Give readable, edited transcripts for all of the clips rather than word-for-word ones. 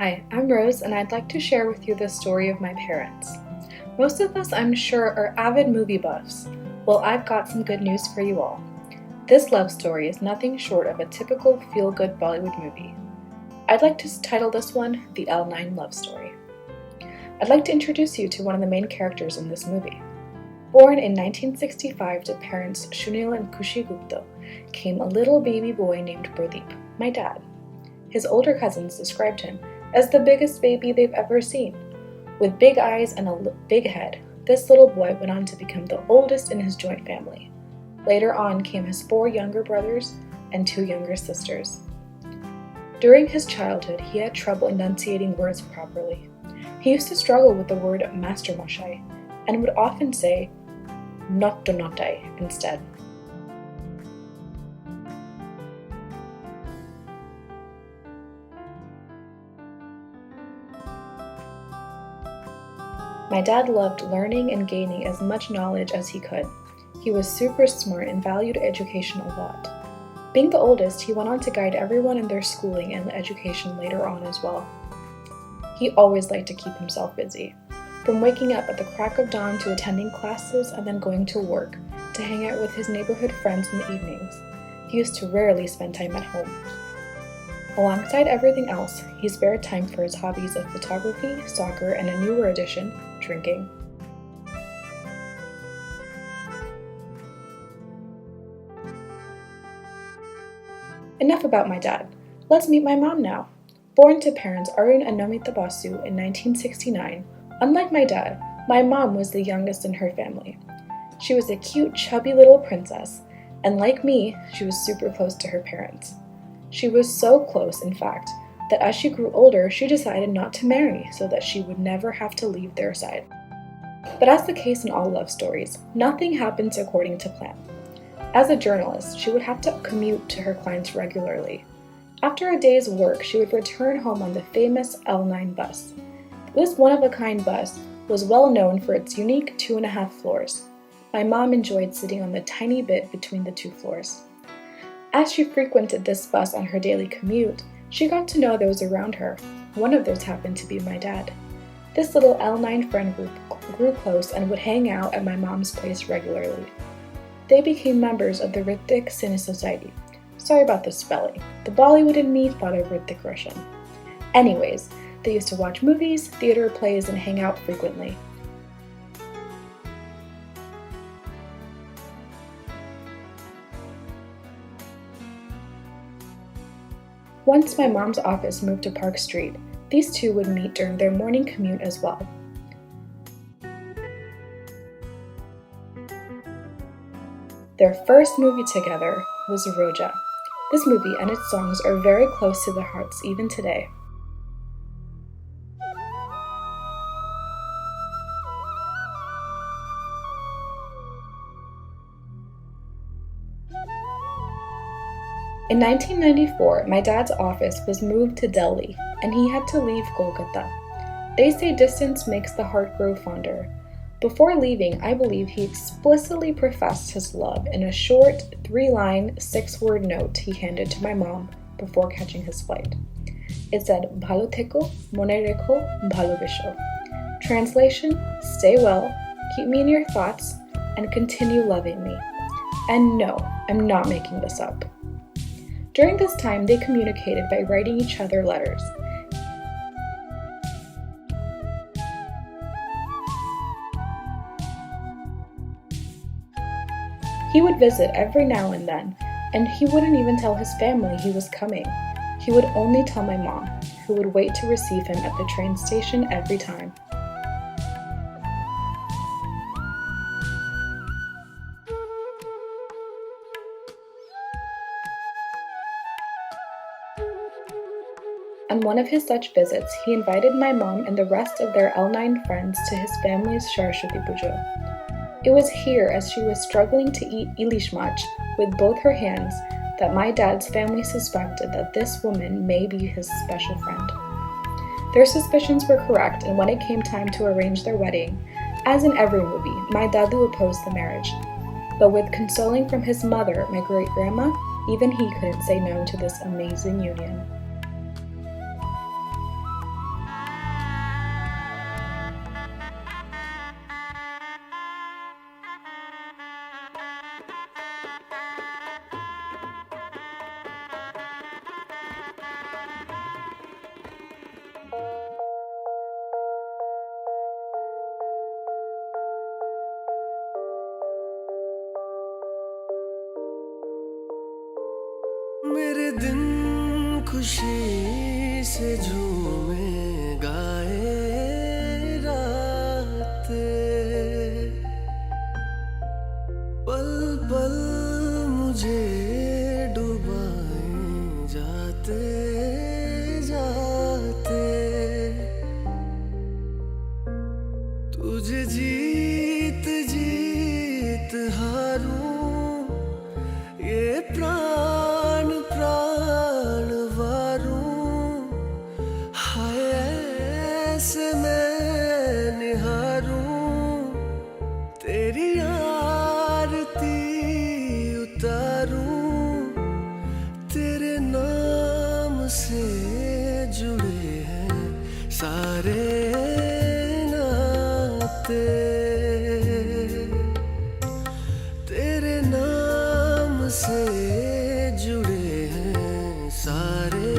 Hi, I'm Rose, and I'd like to share with you the story of my parents. Most of us, I'm sure, are avid movie buffs. Well, I've got some good news for you all. This love story is nothing short of a typical feel-good Bollywood movie. I'd like to title this one The L9 Love Story. I'd like to introduce you to one of the main characters in this movie. Born in 1965 to parents Shunil and Kushi Gupta, came a little baby boy named Pradeep, my dad. His older cousins described him as the biggest baby they've ever seen. With big eyes and a big head, this little boy went on to become the oldest in his joint family. Later on came his 4 younger brothers and 2 younger sisters. During his childhood, he had trouble enunciating words properly. He used to struggle with the word mastermashai and would often say nottonotai instead. My dad loved learning and gaining as much knowledge as he could. He was super smart and valued education a lot. Being the oldest, he went on to guide everyone in their schooling and education later on as well. He always liked to keep himself busy. From waking up at the crack of dawn to attending classes and then going to work, to hang out with his neighborhood friends in the evenings. He used to rarely spend time at home. Alongside everything else, he spared time for his hobbies of photography, soccer, and a newer addition, drinking. Enough about my dad. Let's meet my mom now. Born to parents Arun and Namita Basu in 1969, unlike my dad, my mom was the youngest in her family. She was a cute, chubby little princess, and like me, she was super close to her parents. She was so close, in fact, that as she grew older, she decided not to marry so that she would never have to leave their side. But as the case in all love stories, nothing happens according to plan. As a journalist, she would have to commute to her clients regularly. After a day's work, she would return home on the famous L9 bus. This one-of-a-kind bus was well known for its unique 2.5 floors. My mom enjoyed sitting on the tiny bit between the 2 floors. As she frequented this bus on her daily commute, she got to know those around her. One of those happened to be my dad. This little L9 friend group grew close and would hang out at my mom's place regularly. They became members of the Hrithik Cine Society. Sorry about the spelling. The Bollywood in me thought of Hrithik Roshan. Anyways, they used to watch movies, theater, plays, and hang out frequently. Once my mom's office moved to Park Street, these two would meet during their morning commute as well. Their first movie together was Roja. This movie and its songs are very close to their hearts even today. In 1994, my dad's office was moved to Delhi, and he had to leave Kolkata. They say distance makes the heart grow fonder. Before leaving, I believe he explicitly professed his love in a short 3-line, 6-word note he handed to my mom before catching his flight. It said, "Bhalo theko, mone rekho, bhalo besho." Translation, stay well, keep me in your thoughts, and continue loving me. And no, I'm not making this up. During this time, they communicated by writing each other letters. He would visit every now and then, and he wouldn't even tell his family he was coming. He would only tell my mom, who would wait to receive him at the train station every time. On one of his such visits, he invited my mom and the rest of their L9 friends to his family's Saraswati Puja. It was here, as she was struggling to eat Ilish Mach with both her hands, that my dad's family suspected that this woman may be his special friend. Their suspicions were correct, and when it came time to arrange their wedding, as in every movie, my dadu opposed the marriage. But with consoling from his mother, my great-grandma, even he couldn't say no to this amazing union. दिन खुशी से झूमे गाए रातें, पल पल मुझे डुबाए जाते जाते, तुझे जीत जीत हारूं, ये प्राण प्राण वारूं, हाय ऐसे मैं निहारूं, तेरी आरती उतारूं, तेरे नाम से जुड़े हैं सारे नाते, तेरे नाम से जुड़े हैं सारे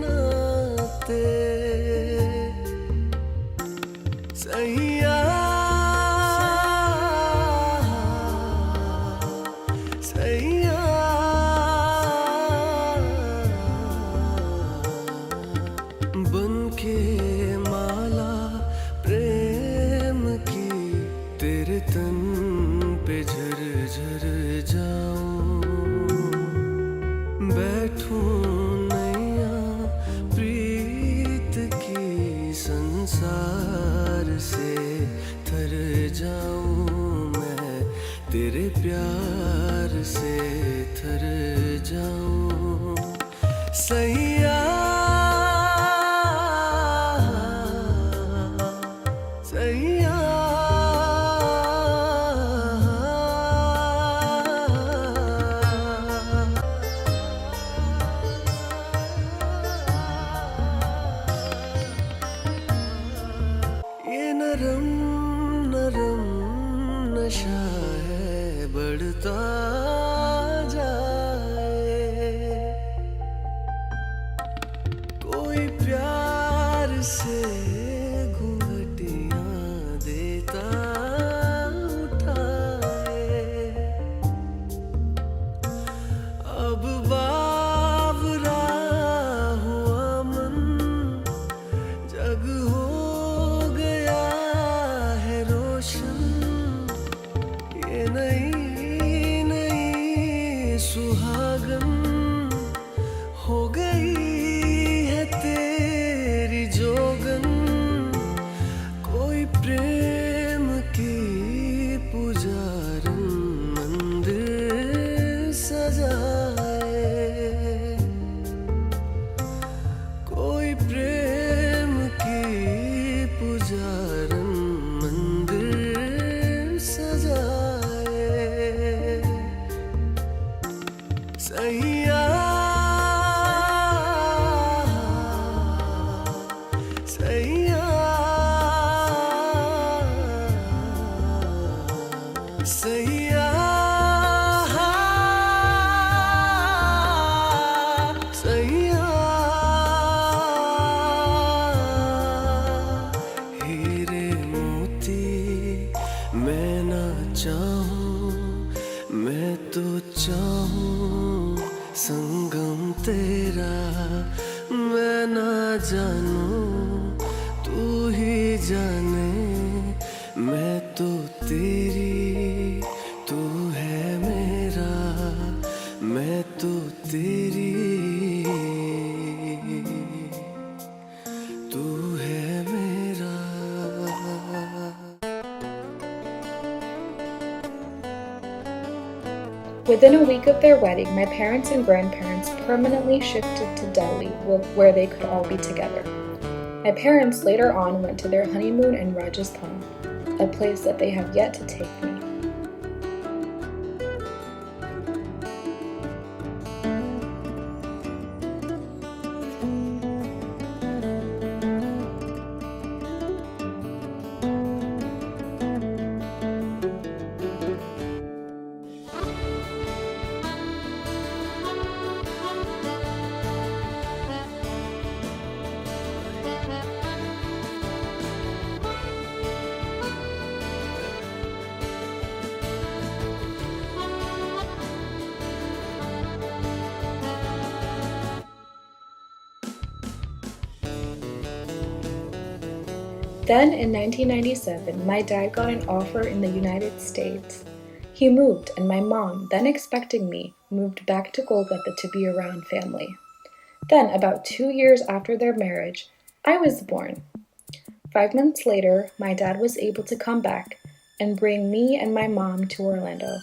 नाते। सैया सैया बनके माला प्रेम की, तेरे तन पे झर झर जाऊं, बैठूं नैया प्रीत की, संसार से थर जाऊं मैं, तेरे प्यार से थर जाऊं। सैया सैया ये नरम नरम नशा है बढ़ता जाए, कोई प्यार से घूंघटियां देता उठाए, अब बावरा हुआ मन, जग हो गया है रोशन, ये नई नई सुहागन हो गई है तेरी जोगन, कोई प्रेम की पुजारन मंदिर सजाए, कोई प्रेम की पुजारन मंदिर सजाए। सैया सैया सैया सैया, हीरे मोती मैं ना चाहूं, मैं तो चाहूं संगम तेरा, मैं ना जानूं तू ही जाने, मैं तो तेरी तू है मेरा, मैं तो तेरी तू है मेरा। Within a week of their wedding, my parents and grandparents permanently shifted to Delhi, where they could all be together. My parents later on went to their honeymoon in Rajasthan, a place that they have yet to take me. Then in 1997, my dad got an offer in the United States. He moved, and my mom, then expecting me, moved back to Kolkata to be around family. Then, about 2 years after their marriage, I was born. 5 months later, my dad was able to come back and bring me and my mom to Orlando.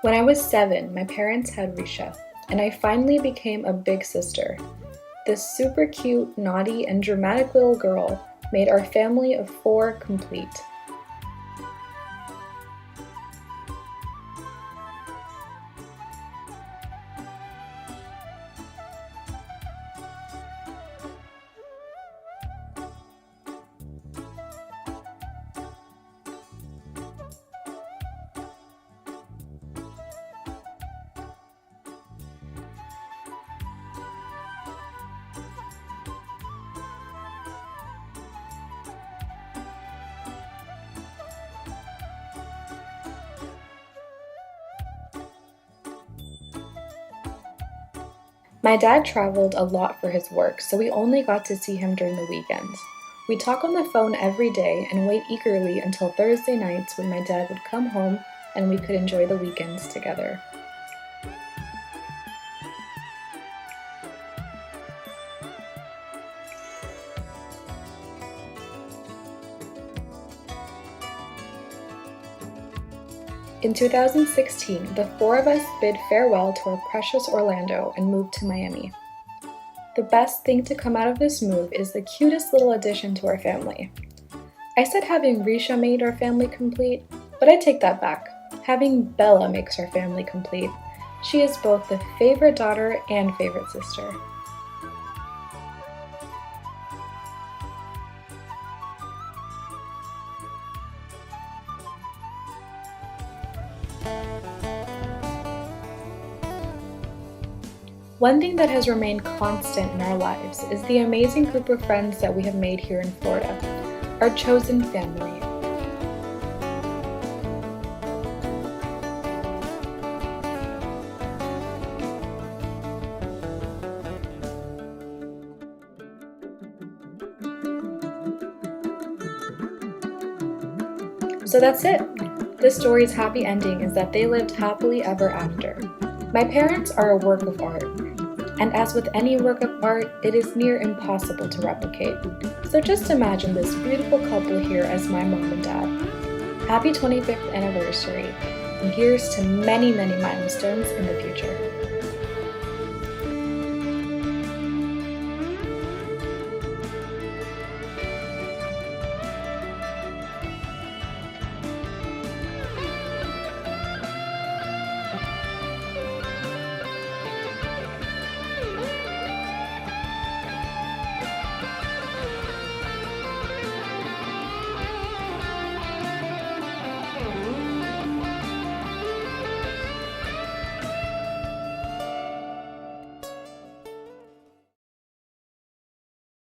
When I was 7, my parents had Risha, and I finally became a big sister. This super cute, naughty, and dramatic little girl made our family of 4 complete. My dad traveled a lot for his work, so we only got to see him during the weekends. We talk on the phone every day and wait eagerly until Thursday nights when my dad would come home and we could enjoy the weekends together. In 2016, the 4 of us bid farewell to our precious Orlando and moved to Miami. The best thing to come out of this move is the cutest little addition to our family. I said having Risha made our family complete, but I take that back. Having Bella makes our family complete. She is both the favorite daughter and favorite sister. One thing that has remained constant in our lives is the amazing group of friends that we have made here in Florida, our chosen family. So that's it. This story's happy ending is that they lived happily ever after. My parents are a work of art, and as with any work of art, it is near impossible to replicate. So just imagine this beautiful couple here as my mom and dad. Happy 25th anniversary, and here's to many, many milestones in the future.